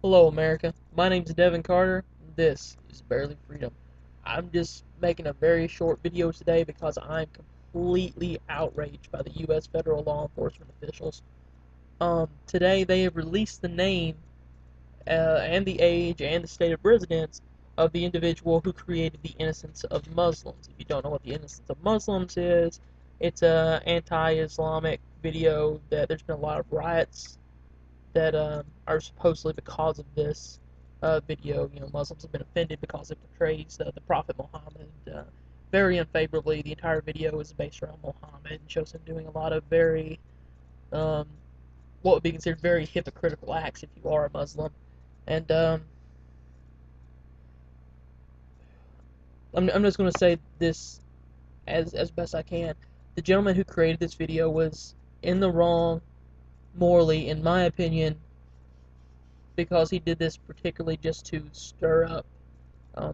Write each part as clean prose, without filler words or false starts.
Hello, America. My name's Devin Carter. This is Barely Freedom. I'm just making a very short video today because I'm completely outraged by the U.S. federal law enforcement officials. Today they have released the name and the age and the state of residence of the individual who created the Innocence of Muslims. If you don't know what the Innocence of Muslims is, it's a anti-Islamic video that there's been a lot of riots that are supposedly because of this video. You know, Muslims have been offended because it portrays the Prophet Muhammad very unfavorably. The entire video is based around Muhammad and shows him doing a lot of very, um, what would be considered very hypocritical acts if you are a Muslim. And I'm just going to say this as best I can. The gentleman who created this video was in the wrong morally, in my opinion, because he did this particularly just to stir up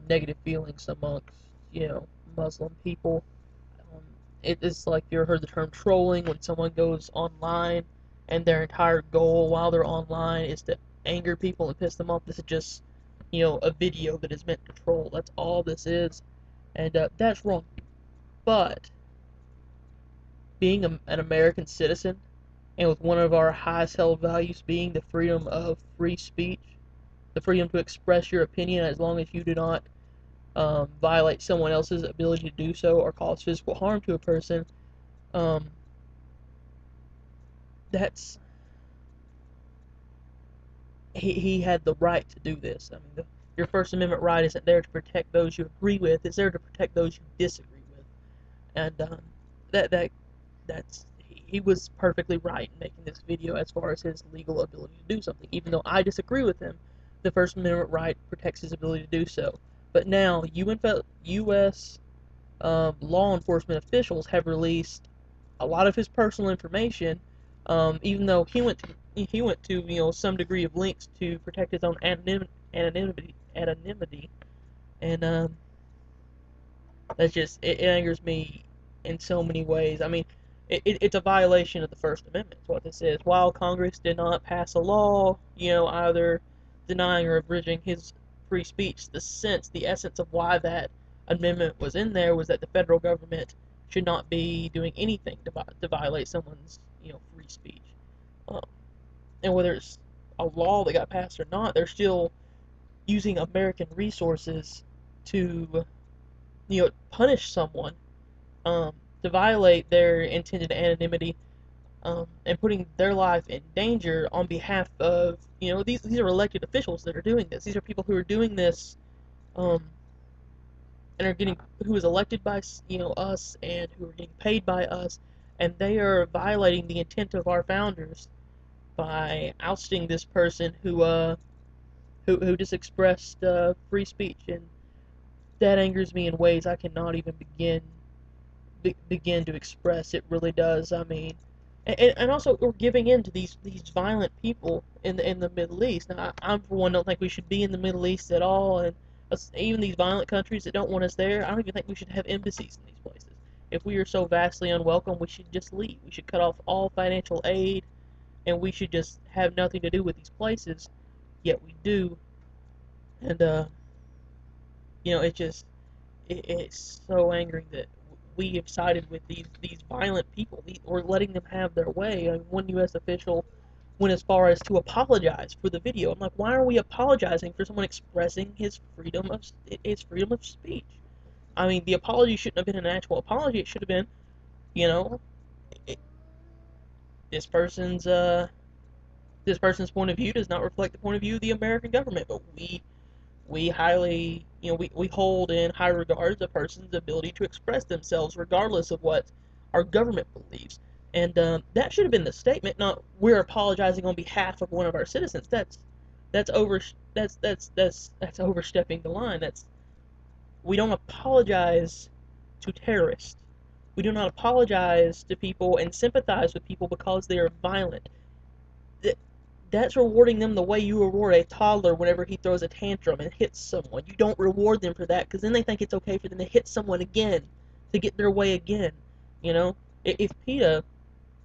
negative feelings amongst, Muslim people. Um, it is like you ever heard the term trolling, when someone goes online and their entire goal while they're online is to anger people and piss them off. This is just, a video that is meant to troll. That's all this is, and that's wrong. But being an American citizen, and with one of our highest held values being the freedom of free speech, the freedom to express your opinion as long as you do not violate someone else's ability to do so or cause physical harm to a person, um, that's he had the right to do this. I mean, your First Amendment right isn't there to protect those you agree with; it's there to protect those you disagree with. And that that that's he was perfectly right in making this video as far as his legal ability to do something. Even though I disagree with him, the First Amendment right protects his ability to do so. But now, U.S. Law enforcement officials have released a lot of his personal information, even though he went to some degree of lengths to protect his own anonymity, and that's just it angers me in so many ways. I mean, it's a violation of the First Amendment. Is what this is. While Congress did not pass a law, either denying or abridging his free speech, the essence of why that amendment was in there was that the federal government should not be doing anything to violate someone's free speech. Um, and whether it's a law that got passed or not, they're still using American resources to punish someone, to violate their intended anonymity, and putting their life in danger on behalf of these are elected officials that are doing this. These are people who are doing this, um, and are getting who is elected by us and who are getting paid by us, and they are violating the intent of our founders by ousting this person who just expressed free speech, and that angers me in ways I cannot even begin to express. It really does. I mean, and also we're giving in to these violent people in the Middle East. Now, I for one don't think we should be in the Middle East at all, and even these violent countries that don't want us there. I don't even think we should have embassies in these places. If we are so vastly unwelcome, we should just leave. We should cut off all financial aid, and we should just have nothing to do with these places. Yet we do, and it's so angering that we have sided with these violent people, or letting them have their way. I mean, one U.S. official went as far as to apologize for the video. I'm like, why are we apologizing for someone expressing his freedom of speech? I mean, the apology shouldn't have been an actual apology. It should have been, you know, it, this person's uh, this person's point of view does not reflect the point of view of the American government, but we highly, we hold in high regards a person's ability to express themselves regardless of what our government believes. And that should have been the statement, not we're apologizing on behalf of one of our citizens. That's over that's overstepping the line. We don't apologize to terrorists. We do not apologize to people and sympathize with people because they are violent. That's rewarding them the way you reward a toddler whenever he throws a tantrum and hits someone. You don't reward them for that because then they think it's okay for them to hit someone again to get their way again. If PETA,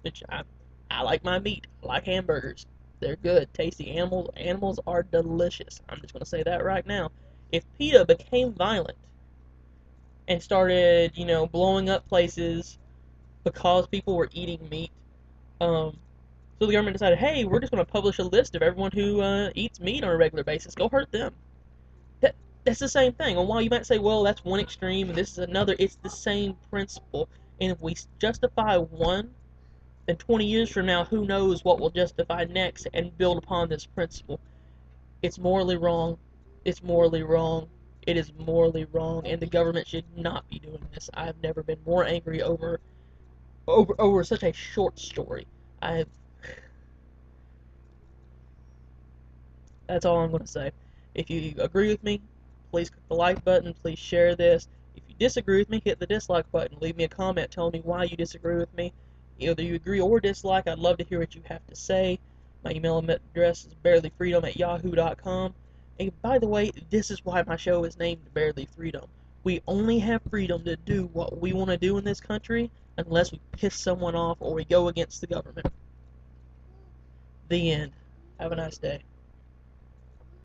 which I like my meat, I like hamburgers. They're good, tasty animals. Animals are delicious. I'm just gonna say that right now. If PETA became violent and started, blowing up places because people were eating meat, um, so the government decided, hey, we're just gonna publish a list of everyone who eats meat on a regular basis. Go hurt them. That that's the same thing. And while you might say, well, that's one extreme and this is another, it's the same principle. And if we justify one, then 20 years from now, who knows what we'll justify next and build upon this principle. It's morally wrong. It's morally wrong. It is morally wrong, and the government should not be doing this. I've never been more angry over such a short story. I've That's all I'm going to say. If you agree with me, please click the like button. Please share this. If you disagree with me, hit the dislike button. Leave me a comment telling me why you disagree with me. Either you agree or dislike, I'd love to hear what you have to say. My email address is barelyfreedom@yahoo.com. And by the way, this is why my show is named Barely Freedom. We only have freedom to do what we want to do in this country unless we piss someone off or we go against the government. The end. Have a nice day.